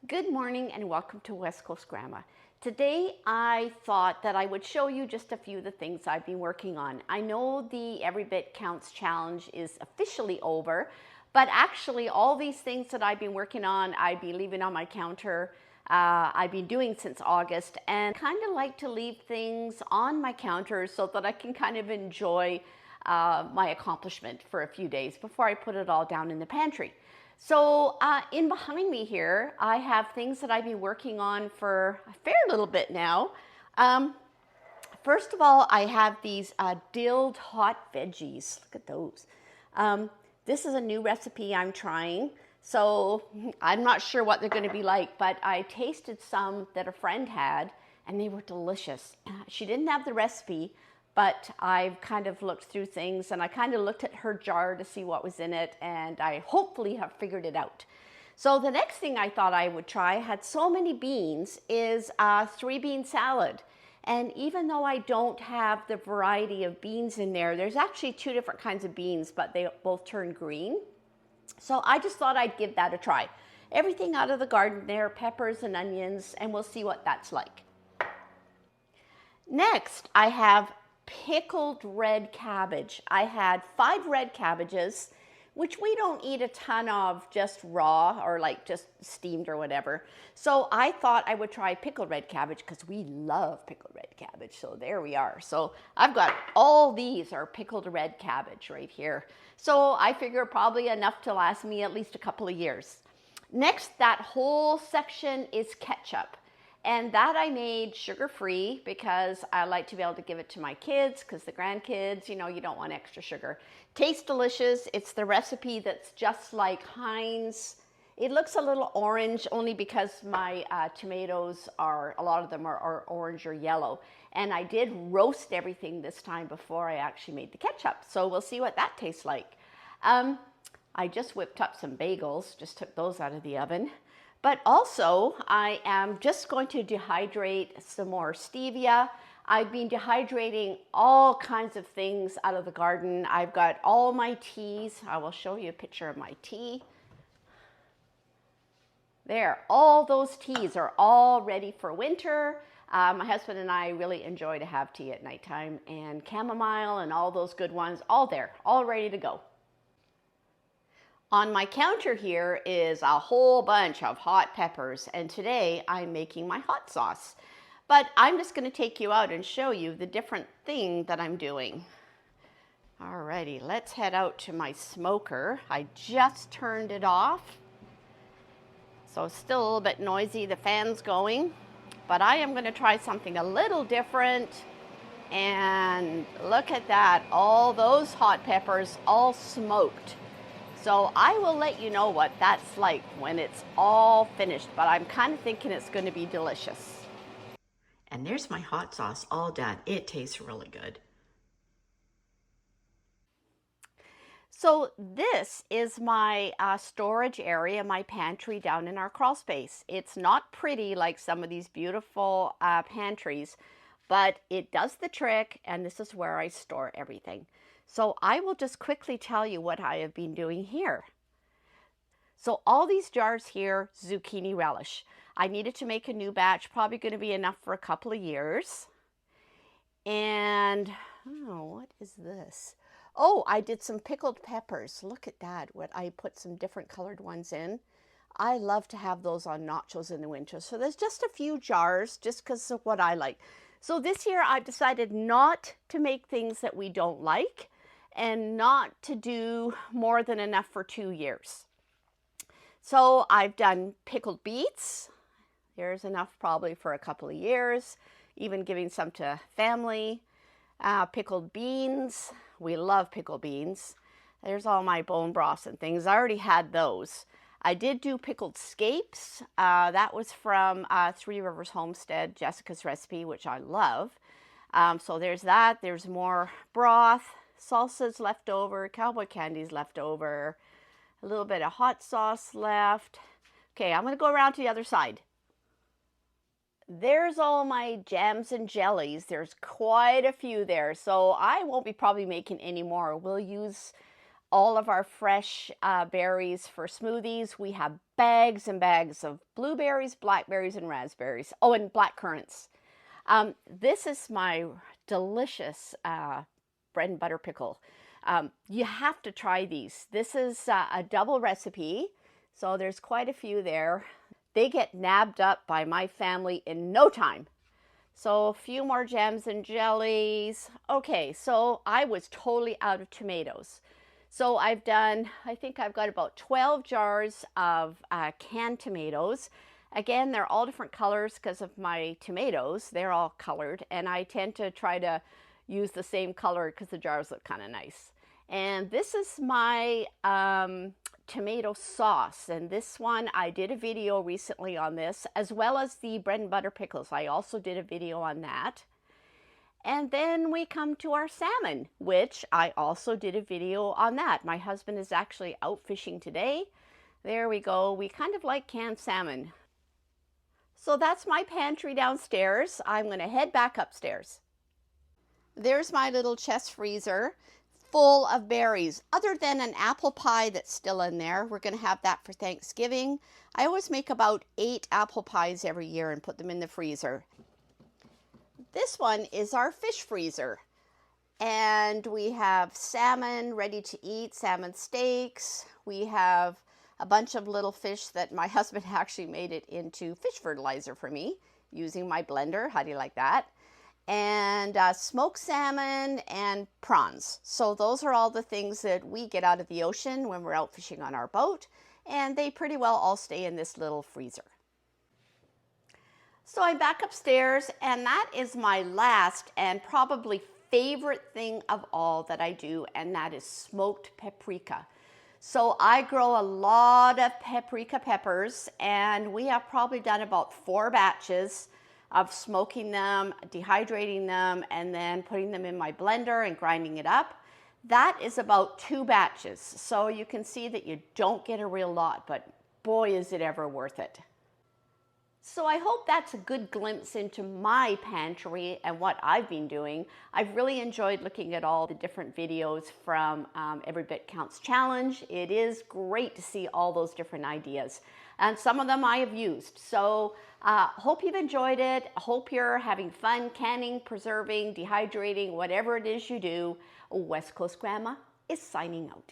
Good morning and welcome to West Coast Grandma. Today I thought that I would show you just a few of the things I've been working on. I know the Every Bit Counts challenge is officially over, but actually all these things that I've been working on, I've been leaving on my counter. I've been doing since August, and kind of like to leave things on my counter so that I can kind of enjoy my accomplishment for a few days before I put it all down in the pantry. So in behind me here, I have things that I've been working on for a fair little bit now. First of all, I have these dilled hot veggies. Look at those. This is a new recipe I'm trying. So I'm not sure what they're going to be like, but I tasted some that a friend had and they were delicious. She didn't have the recipe, but I've kind of looked through things and I kind of looked at her jar to see what was in it, and I hopefully have figured it out. So the next thing I thought I would try, had so many beans, is a 3-bean salad. And even though I don't have the variety of beans in there, there's actually 2 different kinds of beans, but they both turn green. So I just thought I'd give that a try. Everything out of the garden there, peppers and onions, and we'll see what that's like. Next, I have pickled red cabbage. I had 5 red cabbages, which we don't eat a ton of just raw or like just steamed or whatever. So I thought I would try pickled red cabbage because we love pickled red cabbage. So there we are. So I've got all these are pickled red cabbage right here. So I figure probably enough to last me at least a couple of years. Next, that whole section is ketchup. And that I made sugar-free because I like to be able to give it to my kids, because the grandkids, you know, you don't want extra sugar. Tastes delicious. It's the recipe that's just like Heinz. It looks a little orange only because my tomatoes a lot of them are orange or yellow. And I did roast everything this time before I actually made the ketchup. So we'll see what that tastes like. I just whipped up some bagels, just took those out of the oven. But also, I am just going to dehydrate some more stevia. I've been dehydrating all kinds of things out of the garden. I've got all my teas. I will show you a picture of my tea. There, all those teas are all ready for winter. My husband and I really enjoy to have tea at nighttime, and chamomile and all those good ones, all there, all ready to go. On my counter here is a whole bunch of hot peppers, and today I'm making my hot sauce. But I'm just going to take you out and show you the different thing that I'm doing. Alrighty, let's head out to my smoker. I just turned it off, so it's still a little bit noisy, the fan's going. But I am going to try something a little different, and look at that, all those hot peppers all smoked. So I will let you know what that's like when it's all finished, but I'm kind of thinking it's going to be delicious. And there's my hot sauce all done. It tastes really good. So this is my storage area, my pantry down in our crawl space. It's not pretty like some of these beautiful pantries, but it does the trick, and this is where I store everything. So I will just quickly tell you what I have been doing here. So all these jars here, zucchini relish. I needed to make a new batch, probably going to be enough for a couple of years. And, oh, what is this? Oh, I did some pickled peppers. Look at that, what I put some different colored ones in. I love to have those on nachos in the winter. So there's just a few jars, just because of what I like. So this year I've decided not to make things that we don't like, and not to do more than enough for 2 years. So I've done pickled beets. There's enough probably for a couple of years, even giving some to family. Pickled beans. We love pickled beans. There's all my bone broths and things. I already had those. I did do pickled scapes. That was from Three Rivers Homestead, Jessica's recipe, which I love. So there's that. There's more broth. Salsa's left over, cowboy candy's left over, a little bit of hot sauce left. Okay, I'm going to go around to the other side. There's all my jams and jellies. There's quite a few there, so I won't be probably making any more. We'll use all of our fresh berries for smoothies. We have bags and bags of blueberries, blackberries, and raspberries. Oh, and black currants. This is my delicious bread and butter pickle. You have to try these. This is a double recipe, so there's quite a few there. They get nabbed up by my family in no time. So a few more jams and jellies. Okay, so I was totally out of tomatoes. So I think I've got about 12 jars of canned tomatoes. Again, they're all different colors because of my tomatoes. They're all colored, and I tend to try to use the same color because the jars look kind of nice. And this is my tomato sauce, and this one I did a video recently on this, as well as the bread and butter pickles. I also did a video on that. And then we come to our salmon, which I also did a video on that. My husband is actually out fishing today. There we go. We kind of like canned salmon. So that's my pantry downstairs. I'm going to head back upstairs. There's my little chest freezer full of berries, other than an apple pie that's still in there. We're going to have that for Thanksgiving. I always make about 8 apple pies every year and put them in the freezer. This one is our fish freezer. And we have salmon ready to eat, salmon steaks. We have a bunch of little fish that my husband actually made it into fish fertilizer for me using my blender. How do you like that? And smoked salmon and prawns. So those are all the things that we get out of the ocean when we're out fishing on our boat, and they pretty well all stay in this little freezer. So I'm back upstairs, and that is my last and probably favorite thing of all that I do, and that is smoked paprika. So I grow a lot of paprika peppers, and we have probably done about 4 batches of smoking them, dehydrating them, and then putting them in my blender and grinding it up. That is about 2 batches. So you can see that you don't get a real lot, but boy, is it ever worth it. So I hope that's a good glimpse into my pantry and what I've been doing. I've really enjoyed looking at all the different videos from Every Bit Counts Challenge. It is great to see all those different ideas. And some of them I have used. So hope you've enjoyed it. Hope you're having fun canning, preserving, dehydrating, whatever it is you do. West Coast Grandma is signing out.